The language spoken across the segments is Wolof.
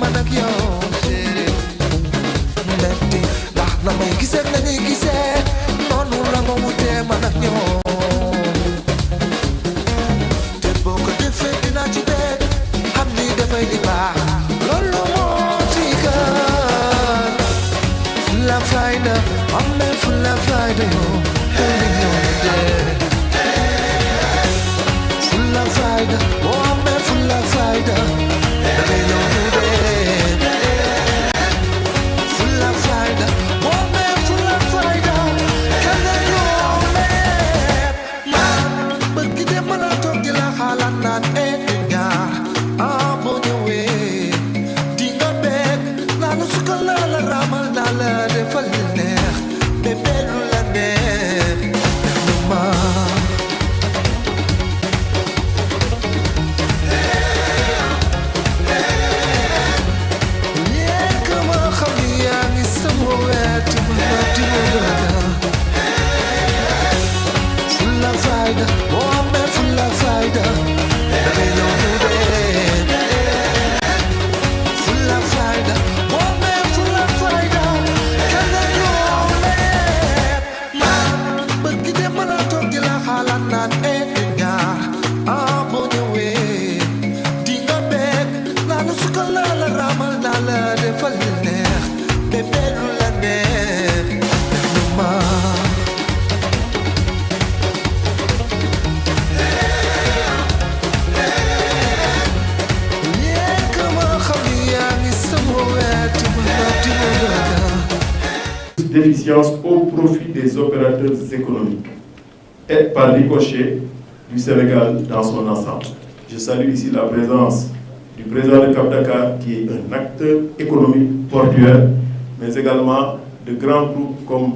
man ak yow chéri metti ndax na may gisee nañuy gisee noonu la nga wutee man ak ñoom te boo ko defee dinaa ci dee xam ni dafay di baax loolu moo ci gën fulla fayda amee fulla fayda yow xëy ñoo dee fulla fayda boo amee fulla fayda dafay ñëw ñu dee fulla fayda boo amee fulla fayda kenn ñoo lee man bëgg de mën a toog di la xalaat naan ñaar boo ñëwee di nga beeg naa la sukkal naa la raamal naa la defal li neex bébé lu la neex nu ma yéeg ma xam ni yaa ngi sama wet ma di ma gëna fulla fayda boo amee fulla fayda dafay ñëw ñu dee fulla fayda boo amee fulla fayda kenn ñoo lee man bëgg de mën a toog di la xalaat naan ñaar boo ñëwee di nga beeg naa la sukkal naa la raamal naa la defal li neex bébé lu la neex nu ma yéeg ma xam ni yaa ngi sama wet ma di ma gëna déficience au profit des opérateurs économiques et par ricochet du Sénégal dans son ensemble. Je salue ici la présence du président de Cap Dakar qui est un acteur économique portuaire, mais également de grands groupes comme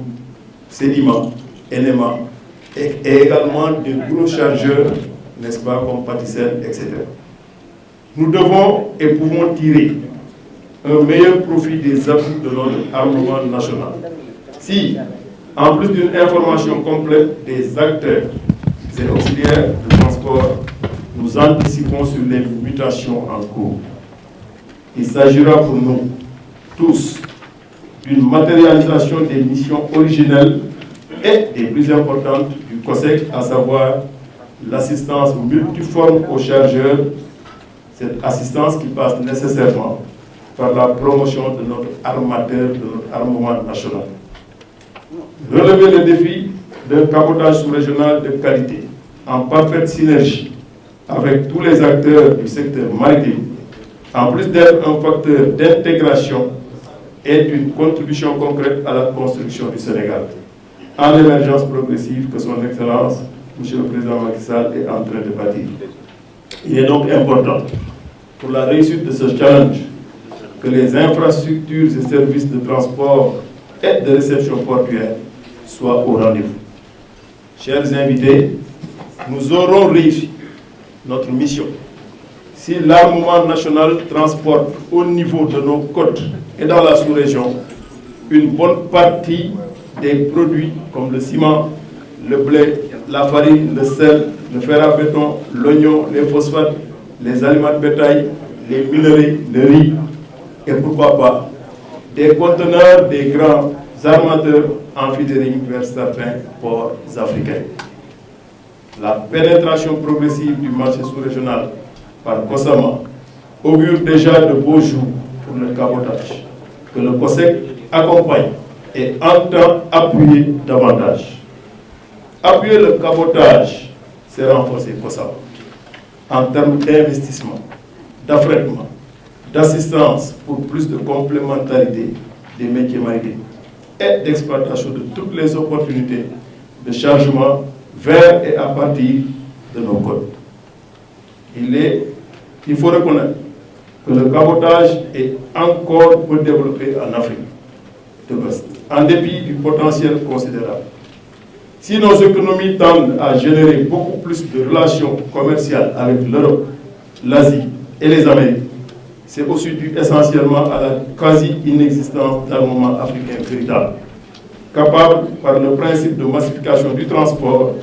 Sedima, Enema et également de gros chargeurs, n'est-ce pas, comme Patisen, etc. Nous devons et pouvons tirer un meilleur profit des atouts de notre armement national. Si, en plus d'une information complète des acteurs et auxiliaires de transport, nous anticipons sur les mutations en cours. Il s'agira pour nous tous d'une matérialisation des missions originelles et des plus importantes du COSEC, à savoir l'assistance multiforme aux chargeurs, cette assistance qui passe nécessairement par la promotion de notre armateur, de notre armement national. Relever le défi d'un cabotage sous-régional de qualité, en parfaite synergie avec tous les acteurs du secteur maritime, en plus d'être un facteur d'intégration, est une contribution concrète à la construction du Sénégal, en émergence progressive que son Excellence, M. le Président Macky Sall, est en train de bâtir. Il est donc important, pour la réussite de ce challenge, que les infrastructures et services de transport et de réception portuaire soient au rendez-vous. Chers invités, nous aurons réussi notre mission si l'armement national transporte au niveau de nos côtes et dans la sous-région une bonne partie des produits comme le ciment, le blé, la farine, le sel, le fer à béton, l'oignon, les phosphates, les aliments de bétail, les minerais, le riz et pourquoi pas des conteneurs des grands armateurs amphithéniques vers certains ports africains. La pénétration progressive du marché sous-régional par COSAMA augure déjà de beaux jours pour le cabotage, que le COSEC accompagne et entend appuyer davantage. Appuyer le cabotage, c'est renforcer COSAMA en termes d'investissement, d'affrètement, d'assistance pour plus de complémentarité des métiers maritimes et d'exploitation de toutes les opportunités de chargement vers et à partir de nos côtes. Il faut reconnaître que le cabotage est encore peu développé en Afrique de l'Ouest, en dépit du potentiel considérable. Si nos économies tendent à générer beaucoup plus de relations commerciales avec l'Europe, l'Asie et les Amériques, c'est aussi dû essentiellement à la quasi-inexistence d'armement africain véritable, capable, par le principe de massification du transport,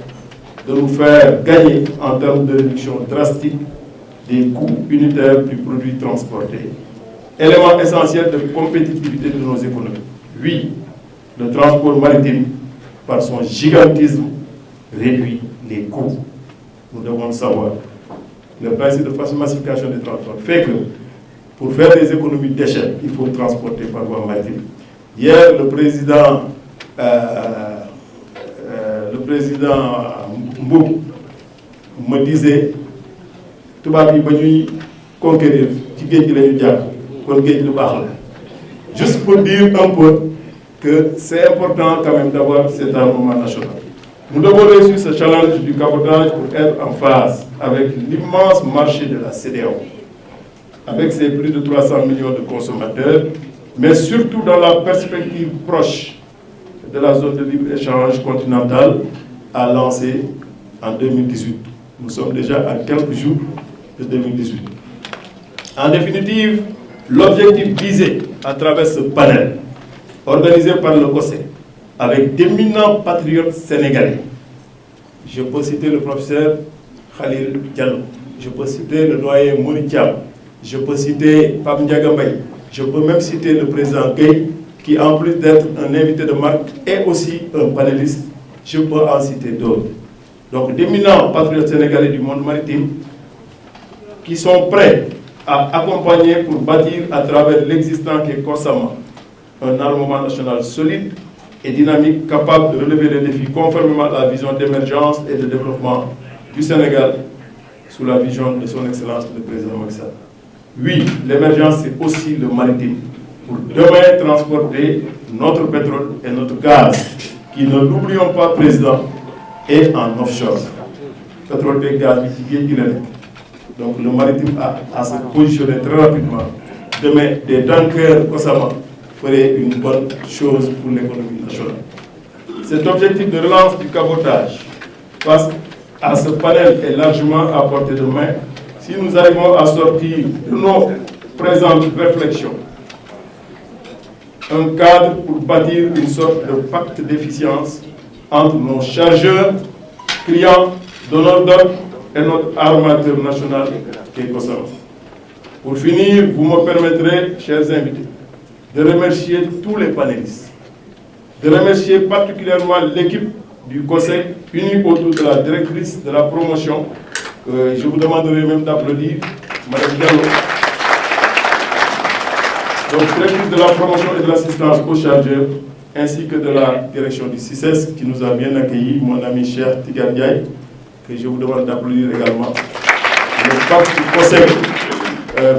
de nous faire gagner en termes de réduction drastique des coûts unitaires du produit transporté élément essentiel de compétitivité de nos économies. Oui, le transport maritime, par son gigantisme, réduit les coûts. Nous devons le savoir. Le principe de massification des transports fait que pour faire des économies d'échelle, il faut transporter par voie maritime. Hier, le président Mboup me disait tubaab yi ba ñuy conquérir ci géej gi la ñu jaar kon géej lu baax la. Juste pour dire un peu que c'est important quand même d'avoir cet armement national. Nous devons réussir ce challenge du cabotage pour être en phase avec l'immense marché de la CEDEAO, avec ses plus de 300 millions de consommateurs, mais surtout dans la perspective proche de la zone de libre-échange continentale à lancer en 2018. Nous sommes déjà à quelques jours de 2018. En définitive, l'objectif visé à travers ce panel, organisé par le COSEC, avec d'éminents patriotes sénégalais. Je peux citer le professeur Khalil Diallo, je peux citer le doyen Mouni Thiam, je peux citer Pape Ndiaga Mbaye, je peux même citer le président Gueye, qui en plus d'être un invité de marque est aussi un panéliste. Je peux en citer d'autres. Donc d'éminents patriotes sénégalais du monde maritime qui sont prêts à accompagner pour bâtir à travers l'existant qui est constamment un armement national solide et dynamique capable de relever les défis conformément à la vision d'émergence et de développement du Sénégal sous la vision de son Excellence le président Macky Sall. Oui, l'émergence c'est aussi le maritime pour demain transporter notre pétrole et notre gaz qui, ne l'oublions pas, président, est en offshore. Pétrole et gaz qui est donc le maritime a à se positionner très rapidement. Demain, des tankers Kosama feraient une bonne chose pour l'économie nationale. Cet objectif de relance du cabotage face à ce panel est largement à portée de main si nous arrivons à sortir de nos présentes réflexions un cadre pour bâtir une sorte de pacte d'efficience entre nos chargeurs, clients, donneurs d'ordre et notre armateur national qui est Kosama. Pour finir, vous me permettrez, chers invités, de remercier tous les panélistes, de remercier particulièrement l'équipe du COSEC unie autour de la directrice de la promotion. Je vous demanderai même d'applaudir, Mme Diallo. Donc, directrice de la promotion et de l'assistance aux chargeurs, ainsi que de la direction du CICES qui nous a bien accueillis, mon ami cher Tigan Diaye, que je vous demande d'applaudir également. Le pacte COSEC,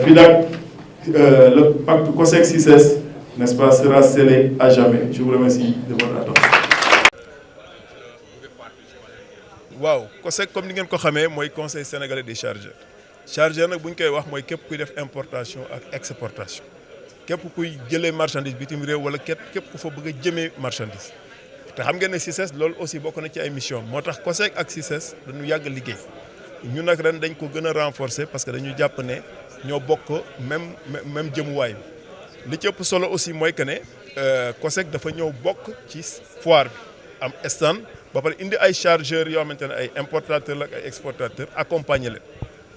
FIDAC, le pacte COSEC-CICES, n'est-ce pas, sera scellé à jamais. Je vous remercie de votre attention. waaw COSEC comme ni ngeen ko xamee mooy conseil sénégalais des chargeurs chargeur nag bu ñu koy wax mooy képp kuy def importation ak exportation képp kuy jëlee marchandise bitim réew wala képp ku fa bëgg a jëmee marchandise te xam ngeen ne CICES loolu aussi bokk na ci ay mission moo tax COSEC ak CICES dañu yàgg liggéey ñun nag ren dañ ko gën a renforcer parce que dañu jàpp ne ñoo bokk même jëmuwaay bi li ci ëpp solo aussi mooy que ne COSEC dafa ñëw bokk ci foire bi am stand ba pare indi ay chargeurs yoo xamante ne ay importateurs la ak ay exportateurs accompagner leen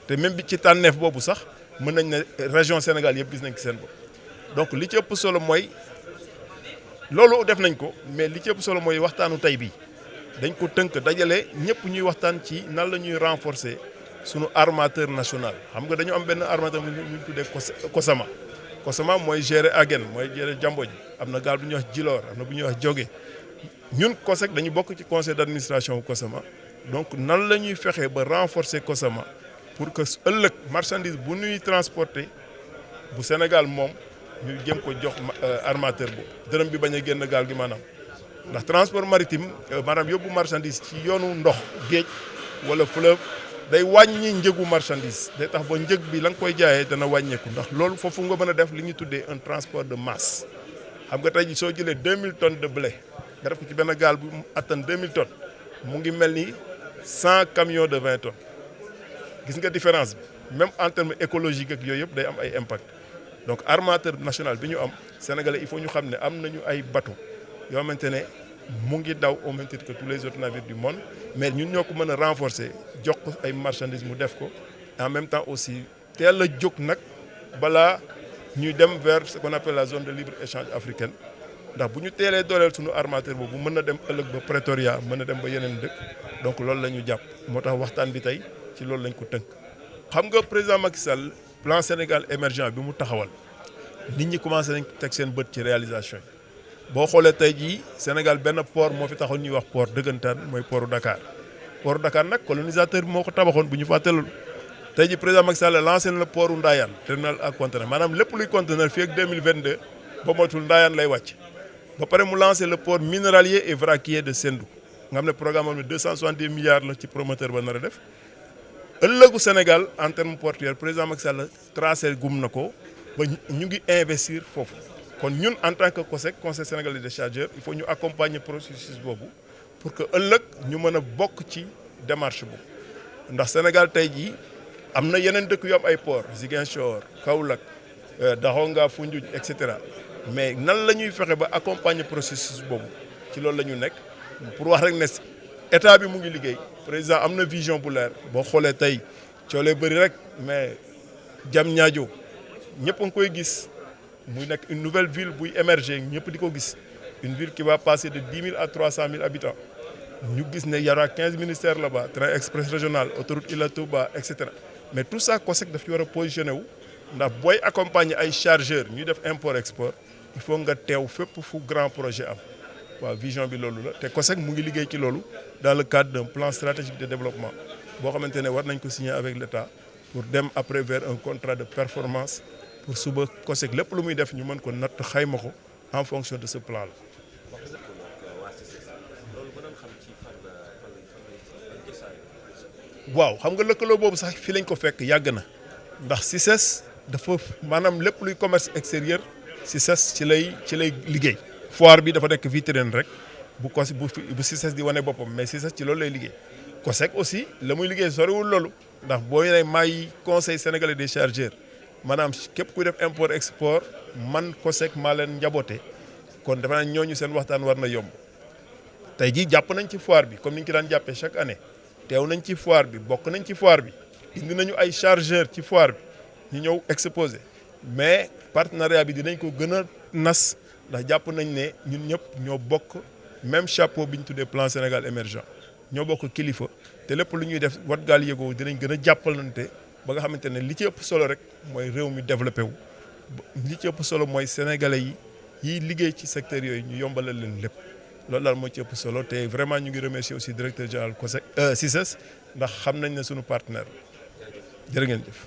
te même bi ci tànneef boobu sax mën nañ ne région Sénégal yëpp gis nañ ci seen bopp donc li ci ëpp solo mooy loolu def nañ ko mais li ci ëpp solo mooy waxtaanu tey bii dañ ko tënk dajale ñëpp ñuy waxtaan ci nan la ñuy renforcer sunu armateur national xam nga dañu am benn armateur ñu tuddee Kosama Kosama mooy gérer Agen mooy gérer Jambo ji am na gaal bu ñuy wax Djilor am na bu ñuy wax Joge ñun COSEC dañu bokk ci conseil d'administration bu Kosama donc nan la ñuy fexee ba renforcer Kosama pour que ëllëg marchandise bu ñuy transporter bu Sénégal moom ñu jëm ko jox armateur bu dërëm bi bañ a génn gaal gi maanaam ndax transport maritime maanaam yóbbu marchandise ci yoonu ndox géej wala fleuve day wàññi njëgu marchandise day tax ba njëg bi la nga koy jaayee dana wàññeeku ndax loolu foofu nga mën a def li ñuy tuddee un transport de masse xam nga tey jii soo jëlee 2000 tonnes de blé nga def ko ci benn gaal bu attan 2000 tonnes mu ngi mel ni 100 camions de 20 tonnes gis nga différence bi même en termes écologiques ak yooyu yëpp day am ay impact donc armateur national bi ñu am sénégalais il faut ñu xam ne am nañu ay bateau yoo xamante ne mu ngi daw au même titre que tous les autres navires du monde mais ñun ñoo ko mën a renforcer jox ko ay marchandises mu def ko en même temps aussi teel a jóg nag balaa ñuy dem vers ce qu'on appelle la zone de libre échange africaine ndax bu ñu teelee dooleel suñu armateur boobu mën na dem ëllëg ba Pretoria mën na dem ba yeneen dëkk donc loolu la ñu jàpp moo tax waxtaan bi tey ci loolu lañ ko tënk. xam nga président Macky Sall plan Sénégal émergent bi mu taxawal nit ñi commencé nañ teg seen bët ci réalisation yi boo xoolee tey jii Sénégal benn port moo fi taxoon ñuy wax port dëggantaan mooy portu Dakar portu Dakar nag colonisateur bi moo ko tabaxoon bu ñu fàttalul tey jii président Macky Sall lancé na la portu Ndayane terminal à conteneur maanaam lépp luy conteneur fii ak 2022 ba moytul Ndayane lay wàcc ba pare mu lancé le port minéralier et vraquier de Sendou nga xam ne programme am 270 milliards la ci promoteur ba nar a def ëllëgu Sénégal en terme portuaire président Macky Sall tracé gum na ko ba ñu ngi investir foofu kon ñun en tant que COSEC conseil sénégalais des chargeurs il faut ñu accompagner processus boobu pour que ëllëg ñu mën a bokk ci démarche boobu ndax Sénégal tey jii am na yeneen dëkk yu am ay port Ziguinchor Kaolack Daxonga Foundiougne et cetera mais nan la ñuy fexe ba accompagner processus boobu ci loolu la ñu nekk pour wax rek ne état bi mu ngi liggéey président am na vision bu leer boo xoolee tey coolee bëri rek mais Diamniadio ñëpp a ngi koy gis muy nekk une nouvelle ville buy émerger ñëpp di ko gis une ville qui va passer de 10 000 à 300 000 habitants ñu gis ne y aura 15 ministères là-bas train express régional autoroute Ila Touba et cetera mais tout ça COSEC daf ci war a positionné wu ndax booy accompagner ay chargeurs ñuy def import export il faut nga teew fépp fu grand projet am waaw vision bi loolu la te COSEC mu ngi liggéey ci loolu dans le cadre d'un plan stratégique de développement boo xamante ne war nañ ko signer avec l'État pour dem après vers un contrat de performance pour suba COSEC lépp lu muy def ñu mën ko natt xayma ko en fonction de ce plan là. waaw xam nga lëkkaloo boobu sax fii lañ ko fekk yàgg na ndax CICES dafa maanaam lépp luy commerce extérieur CICES ci lay liggéey. foire bi dafa nekk vitrine rek bu CICES di wane boppam mais CICES ci loolu lay liggéey COSEC aussi la muy liggéey soriwul loolu ndax boo nee maay conseil sénégalais des chargeurs maanaam képp kuy def import export man COSEC maa leen njaboote kon dafa naa ñooñu seen waxtaan war na yomb tey jii jàpp nañ ci foire bi comme ni ñu ko daan jàppee chaque année teew nañ ci foire bi bokk nañ ci foire bi indi nañu ay chargeurs ci foire bi ñu ñëw exposé mais partenariat bi dinañ ko gën a nas ndax jàpp nañ ne ñun ñëpp ñoo bokk même chapeau bi ñu tuddee plan Sénégal émergent ñoo bokk kilifa te lépp lu ñuy def wat gaal yëgoo dinañ gën a jàppalante ba nga xamante ne li ci ëpp solo rek mooy réew mi développé wu li ci ëpp solo mooy sénégalais yi liggéey ci secteur yooyu ñu yombalal leen lépp loolu daal moo ci ëpp solo te vraiment ñu ngi remercier aussi directeur général COSEC CICES ndax xam nañ ne suñu partenaire jërë ngeen jëf